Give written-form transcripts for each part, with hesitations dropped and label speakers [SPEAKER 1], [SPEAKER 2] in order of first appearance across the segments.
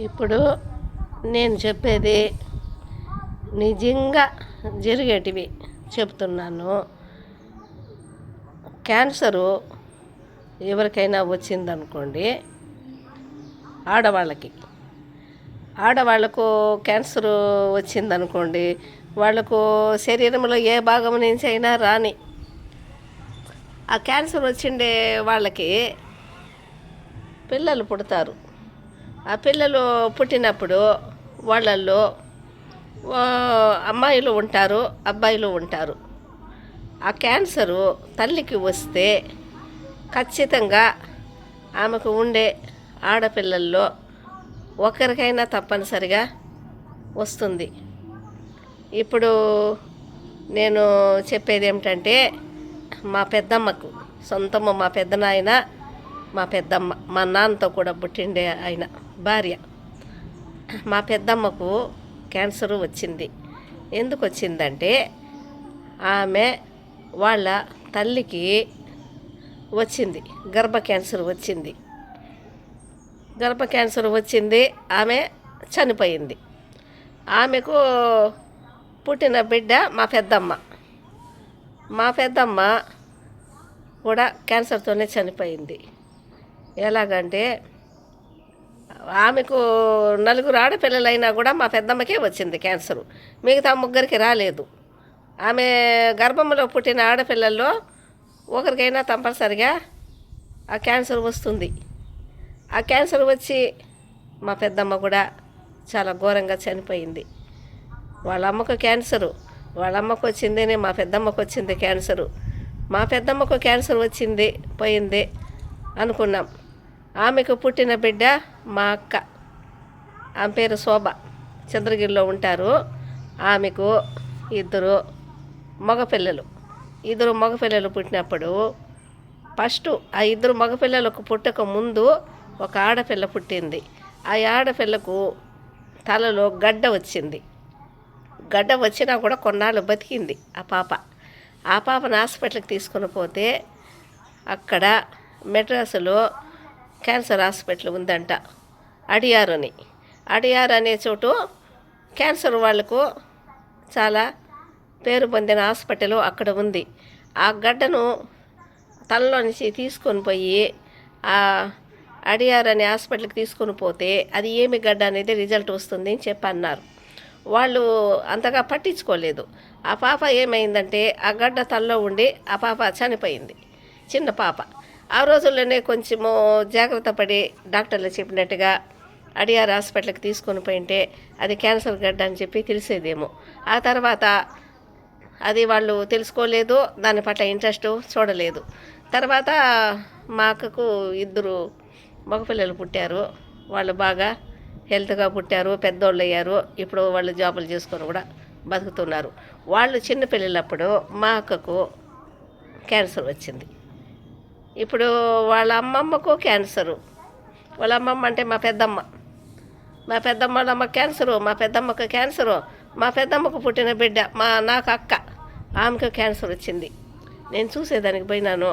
[SPEAKER 1] ఇప్పుడు నేను చెప్పేది నిజంగా జరిగేటివి చెప్తున్నాను. క్యాన్సరు ఎవరికైనా వచ్చిందనుకోండి, ఆడవాళ్ళకు క్యాన్సరు వచ్చిందనుకోండి, వాళ్ళకు శరీరంలో ఏ భాగం నుంచి అయినా రాని ఆ క్యాన్సర్ వచ్చిండే వాళ్ళకి పిల్లలు పుడతారు. ఆ పిల్లలు పుట్టినప్పుడు వాళ్ళల్లో అమ్మాయిలు ఉంటారు, అబ్బాయిలు ఉంటారు. ఆ క్యాన్సరు తల్లికి వస్తే ఖచ్చితంగా ఆమెకు ఉండే ఆడపిల్లల్లో ఒకరికైనా తప్పనిసరిగా వస్తుంది. ఇప్పుడు నేను చెప్పేది ఏమిటంటే, మా పెద్దమ్మకు సొంతము, మా పెద్దనాయన, మా పెద్దమ్మ, మా నాన్నతో కూడా పుట్టిండే ఆయన భార్య, మా పెద్దమ్మకు క్యాన్సరు వచ్చింది. ఎందుకు వచ్చిందంటే, ఆమె వాళ్ళ తల్లికి వచ్చింది, గర్భ క్యాన్సర్ వచ్చింది. ఆమె చనిపోయింది. ఆమెకు పుట్టిన బిడ్డ మా పెద్దమ్మ కూడా క్యాన్సర్తోనే చనిపోయింది. ఎలాగంటే, ఆమెకు 4 ఆడపిల్లలైనా కూడా మా పెద్దమ్మకే వచ్చింది క్యాన్సరు, మిగతా 3 రాలేదు. ఆమె గర్భంలో పుట్టిన ఆడపిల్లల్లో ఒకరికైనా తప్పనిసరిగా ఆ క్యాన్సర్ వస్తుంది. ఆ క్యాన్సర్ వచ్చి మా పెద్దమ్మ కూడా చాలా ఘోరంగా చనిపోయింది. వాళ్ళ అమ్మకు వచ్చిందేనే మా పెద్దమ్మకు వచ్చింది క్యాన్సరు. మా పెద్దమ్మకు క్యాన్సర్ వచ్చింది, పోయింది అనుకున్నాం. ఆమెకు పుట్టిన బిడ్డ మా అక్క, ఆమె పేరు శోభ, చంద్రగిరిలో ఉంటారు. ఆమెకు 2 మగపిల్లలు పుట్టినప్పుడు ఫస్ట్ ఆ 2 మగపిల్లలకు పుట్టక ముందు ఒక ఆడపిల్ల పుట్టింది. ఆ ఆడపిల్లకు తలలో గడ్డ వచ్చినా కూడా కొన్నాళ్ళు బతికింది ఆ పాపను హాస్పిటల్కి తీసుకుని పోతే, అక్కడ మెడ్రాసులో క్యాన్సర్ హాస్పిటల్ ఉందంట, అడియార్ అనే చోటు క్యాన్సర్ వాళ్లకు చాలా పేరు పొందిన హాస్పిటల్ అక్కడ ఉంది. ఆ గడ్డను తలలో నుంచి తీసుకొని పోయి ఆ అడియార్ అనే హాస్పిటల్కి తీసుకొని పోతే, అది ఏమి గడ్డ అనేది రిజల్ట్ వస్తుంది అని చెప్పన్నారు. వాళ్ళు అంతగా పట్టించుకోలేదు. ఆ పాప ఏమైందంటే, ఆ గడ్డ తలలో ఉండి ఆ పాప చనిపోయింది, చిన్న పాప. ఆ రోజుల్లోనే కొంచెము జాగ్రత్త పడి డాక్టర్లు చెప్పినట్టుగా అడియార్ హాస్పిటల్కి తీసుకొని పోయింటే అది క్యాన్సర్ గడ్డ అని చెప్పి తెలిసేదేమో. ఆ తర్వాత అది వాళ్ళు తెలుసుకోలేదు, దాని పట్ల ఇంట్రెస్ట్ చూడలేదు. తర్వాత మా అక్కకు 2 మగపిల్లలు పుట్టారు. వాళ్ళు బాగా హెల్త్గా పుట్టారు, పెద్దోళ్ళు అయ్యారు. ఇప్పుడు వాళ్ళు జాబులు చేసుకొని కూడా బతుకుతున్నారు. వాళ్ళు చిన్నపిల్లలప్పుడు మా అక్కకు క్యాన్సర్ వచ్చింది. ఇప్పుడు వాళ్ళ అమ్మమ్మకు క్యాన్సరు. వాళ్ళ అమ్మమ్మ అంటే మా పెద్దమ్మ వాళ్ళ అమ్మ క్యాన్సరు, మా పెద్దమ్మకు పుట్టిన బిడ్డ నాకు అక్క, ఆమెకు క్యాన్సర్ వచ్చింది. నేను చూసేదానికి పోయినాను.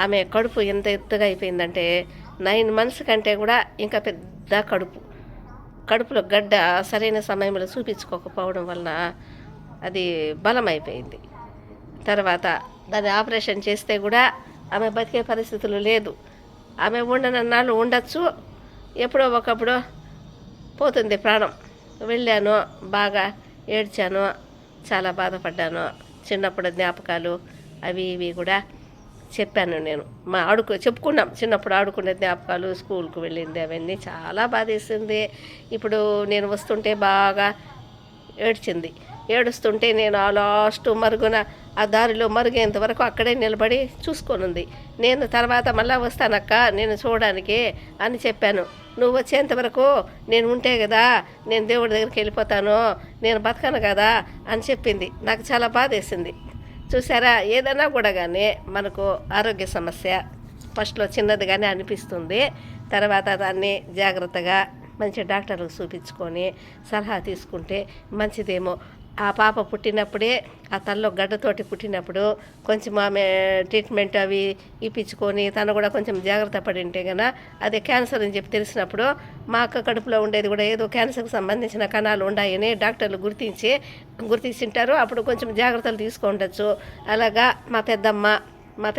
[SPEAKER 1] ఆమె కడుపు ఎంత ఎత్తుగా అయిపోయిందంటే 9 months కంటే కూడా ఇంకా పెద్ద కడుపులో గడ్డ సరైన సమయంలో చూపించుకోకపోవడం వలన అది బలం అయిపోయింది. తర్వాత దాన్ని ఆపరేషన్ చేస్తే కూడా ఆమె బతికే పరిస్థితులు లేదు. ఆమె ఉండనన్నాళ్ళు ఉండొచ్చు, ఎప్పుడో ఒకప్పుడు పోతుంది ప్రాణం. వెళ్ళాను, బాగా ఏడ్చాను, చాలా బాధపడ్డాను. చిన్నప్పుడు జ్ఞాపకాలు అవి ఇవి కూడా చెప్పాను నేను. చెప్పుకున్నాం, చిన్నప్పుడు ఆడుకునే జ్ఞాపకాలు, స్కూల్కి వెళ్ళింది, అవన్నీ చాలా బాధేసింది. ఇప్పుడు నేను వస్తుంటే బాగా ఏడుస్తుంటే నేను ఆ లాస్ట్ మరుగున, ఆ దారిలో మరిగేంత వరకు అక్కడే నిలబడి చూసుకొనుంది. నేను తర్వాత మళ్ళీ వస్తానక్క నేను చూడడానికి అని చెప్పాను. నువ్వు వచ్చేంత వరకు నేను ఉంటే కదా నేను దేవుడి దగ్గరికి వెళ్ళిపోతాను, నేను బతకను కదా అని చెప్పింది. నాకు చాలా బాధేసింది. చూసారా, ఏదైనా కూడా కానీ మనకు ఆరోగ్య సమస్య ఫస్ట్లో చిన్నదిగానే అనిపిస్తుంది. తర్వాత దాన్ని జాగ్రత్తగా మంచి డాక్టర్లకు చూపించుకొని సలహా తీసుకుంటే మంచిదేమో. ఆ పాప పుట్టినప్పుడే ఆ తల్లో గడ్డతోటి పుట్టినప్పుడు కొంచెం ఆమె ట్రీట్మెంట్ అవి ఇప్పించుకొని తను కూడా కొంచెం జాగ్రత్త పడి ఉంటే కనుక అదే క్యాన్సర్ అని చెప్పి తెలిసినప్పుడు మా అక్క కడుపులో ఉండేది కూడా ఏదో క్యాన్సర్కి సంబంధించిన కణాలు ఉన్నాయని డాక్టర్లు గుర్తించింటారు. అప్పుడు కొంచెం జాగ్రత్తలు తీసుకుండొచ్చు. అలాగా మా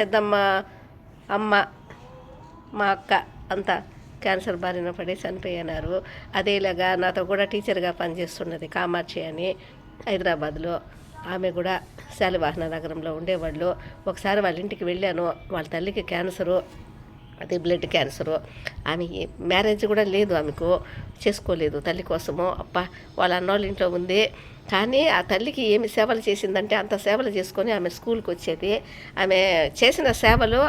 [SPEAKER 1] పెద్దమ్మ అమ్మ, మా అక్క అంతా క్యాన్సర్ బారిన పడి చనిపోయినారు. అదేలాగా నాతో కూడా టీచర్గా పనిచేస్తున్నది కామాక్షి అని హైదరాబాద్లో. ఆమె కూడా శాలివాహన నగరంలో ఉండేవాళ్ళు. ఒకసారి వాళ్ళ ఇంటికి వెళ్ళాను. వాళ్ళ తల్లికి క్యాన్సరు, అది బ్లడ్ క్యాన్సరు. ఆమె మ్యారేజ్ కూడా లేదు, ఆమెకు చేసుకోలేదు తల్లి కోసము. వాళ్ళ అన్నోళ్ళ ఇంట్లో ఉంది. కానీ ఆ తల్లికి ఏమి సేవలు చేసిందంటే అంత సేవలు చేసుకొని ఆమె స్కూల్కి వచ్చేది. ఆమె చేసిన సేవలు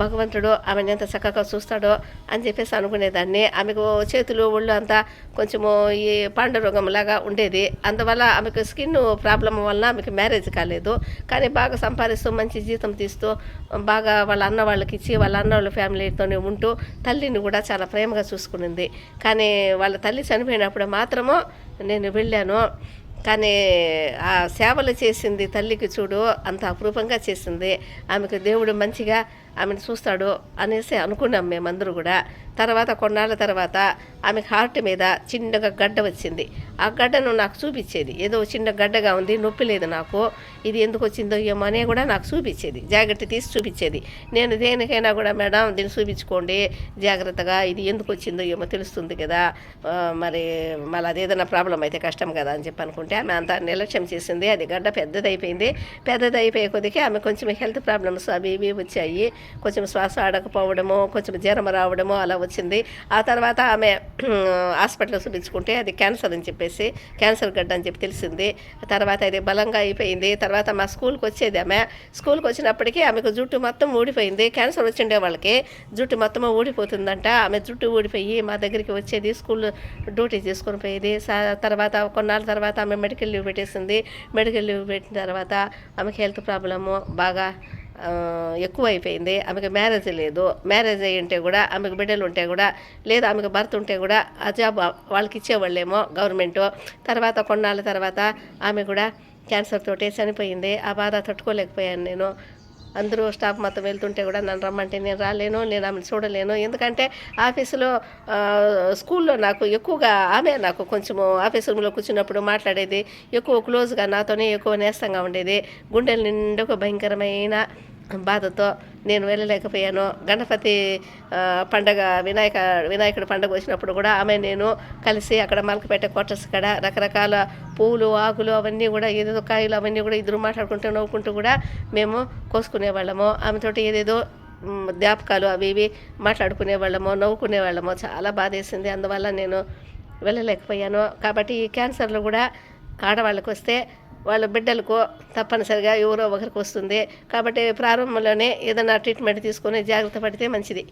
[SPEAKER 1] భగవంతుడు ఆమెను ఎంత చక్కగా చూస్తాడో అని చెప్పేసి అనుకునేదాన్ని. ఆమెకు చేతులు ఒళ్ళు అంతా కొంచెము ఈ పాండురోగంలాగా ఉండేది. అందువల్ల ఆమెకు స్కిన్ ప్రాబ్లం వలన ఆమెకు మ్యారేజ్ కాలేదు. కానీ బాగా సంపాదిస్తూ మంచి జీతం తీస్తూ బాగా వాళ్ళ అన్న వాళ్ళకి ఇచ్చి వాళ్ళ అన్న వాళ్ళ ఫ్యామిలీతోనే ఉంటూ తల్లిని కూడా చాలా ప్రేమగా చూసుకునింది. కానీ వాళ్ళ తల్లి చనిపోయినప్పుడు మాత్రము నేను వెళ్ళాను. కానీ ఆ సేవలు చేసింది తల్లికి చూడు, అంత అపురూపంగా చేసింది. ఆమెకు దేవుడు మంచిగా ఆమెను చూస్తాడు అనేసి అనుకున్నాం మేమందరూ కూడా. తర్వాత కొన్నాళ్ళ తర్వాత ఆమెకు హార్ట్ మీద చిన్నగా గడ్డ వచ్చింది. ఆ గడ్డను నాకు చూపించేది. ఏదో చిన్న గడ్డగా ఉంది, నొప్పి లేదు నాకు, ఇది ఎందుకు వచ్చిందో ఏమో అనే కూడా నాకు చూపించేది, జాగ్రత్త తీసి చూపించేది. నేను దేనికైనా కూడా మేడం దీన్ని చూపించుకోండి జాగ్రత్తగా, ఇది ఎందుకు వచ్చిందో ఏమో తెలుస్తుంది కదా, మరి మళ్ళీ అది ఏదైనా ప్రాబ్లం అయితే కష్టం కదా అని చెప్పి అనుకుంటే ఆమె అంతా నిర్లక్ష్యం చేసింది. అది గడ్డ పెద్దదైపోయే కొద్దికి ఆమె కొంచెం హెల్త్ ప్రాబ్లమ్స్ అవి ఇవి వచ్చాయి. కొంచెం శ్వాస ఆడకపోవడము, కొంచెం జ్వరం రావడము అలా వచ్చింది. ఆ తర్వాత ఆమె హాస్పిటల్లో చూపించుకుంటే అది క్యాన్సర్ అని చెప్పేసి, క్యాన్సర్ గడ్డ అని చెప్పి తెలిసింది. తర్వాత అది బలంగా అయిపోయింది. తర్వాత మా స్కూల్కి వచ్చేది. ఆమె స్కూల్కి వచ్చినప్పటికీ ఆమెకు జుట్టు మొత్తం ఊడిపోయింది. క్యాన్సర్ వచ్చిండే వాళ్ళకి జుట్టు మొత్తం ఊడిపోతుందంట. ఆమె జుట్టు ఊడిపోయి మా దగ్గరికి వచ్చేది, స్కూల్ డ్యూటీ చేసుకొని పోయేది. తర్వాత కొన్నాళ్ళ తర్వాత ఆమె మెడికల్ లీవ్ పెట్టేసింది. మెడికల్ లీవ్ పెట్టిన తర్వాత ఆమెకి హెల్త్ ప్రాబ్లము బాగా ఎక్కువ అయిపోయింది. ఆమెకు మ్యారేజ్ లేదు. మ్యారేజ్ అయ్యి ఉంటే కూడా, ఆమెకు బిడ్డలు ఉంటే కూడా, లేదా ఆమెకు భర్త ఉంటే కూడా ఆ జాబ్ వాళ్ళకి ఇచ్చేవాళ్ళేమో గవర్నమెంటు. తర్వాత కొన్నాళ్ళ తర్వాత ఆమె కూడా క్యాన్సర్ తోటి చనిపోయింది. ఆ బాధ తట్టుకోలేకపోయాను నేను. అందరూ స్టాఫ్ మొత్తం వెళ్తుంటే కూడా నన్ను రమ్మంటే నేను రాలేను, నేను ఆమెను చూడలేను. ఎందుకంటే ఆఫీసులో స్కూల్లో నాకు ఎక్కువగా ఆమె నాకు కొంచెము ఆఫీస్ రూమ్లో కూర్చున్నప్పుడు మాట్లాడేది, ఎక్కువ క్లోజ్గా నాతోనే ఎక్కువ నేస్తంగా ఉండేది. గుండెల నిండా ఒక భయంకరమైన బాధతో నేను వెళ్ళలేకపోయాను. గణపతి పండగ వినాయకుడి పండగ వచ్చినప్పుడు కూడా ఆమె నేను కలిసి అక్కడ మలకపేట క్వార్టర్స్ కాడ రకరకాల పూలు ఆకులు అవన్నీ కూడా ఏదేదో కాయలు అవన్నీ కూడా ఇద్దరు మాట్లాడుకుంటూ నవ్వుకుంటూ కూడా మేము కోసుకునేవాళ్ళము. ఆమెతోటి ఏదేదో జ్ఞాపకాలు అవి ఇవి మాట్లాడుకునేవాళ్ళము, నవ్వుకునేవాళ్ళము. చాలా బాధ వేసింది. అందువల్ల నేను వెళ్ళలేకపోయాను. కాబట్టి ఈ క్యాన్సర్లు కూడా ఆడవాళ్ళకి వస్తే వాళ్ళ బిడ్డలకు తప్పనిసరిగా ఎవరో ఒకరికి వస్తుంది. కాబట్టి ప్రారంభంలోనే ఏదైనా ట్రీట్మెంట్ తీసుకొని జాగ్రత్త పడితే మంచిది.